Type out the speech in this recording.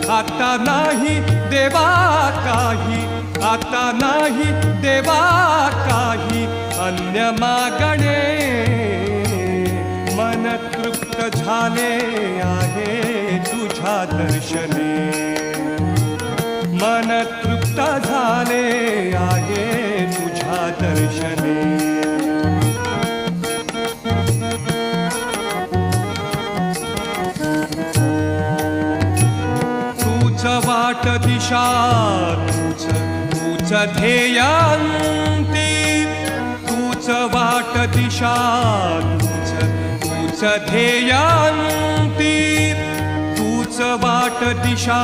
आता नाही देवा काही, आता नाही देवा काही अन्य मागणे. मन तृप्त झाले आहे तुझ्या दर्शने, मन तृप्त झाले आहे तुझ्या दर्शने. तूच वाट दिशा, तूच ध्येयांती, तूच वाट दिशा, तूच ध्येयांती, तूच वाट दिशा,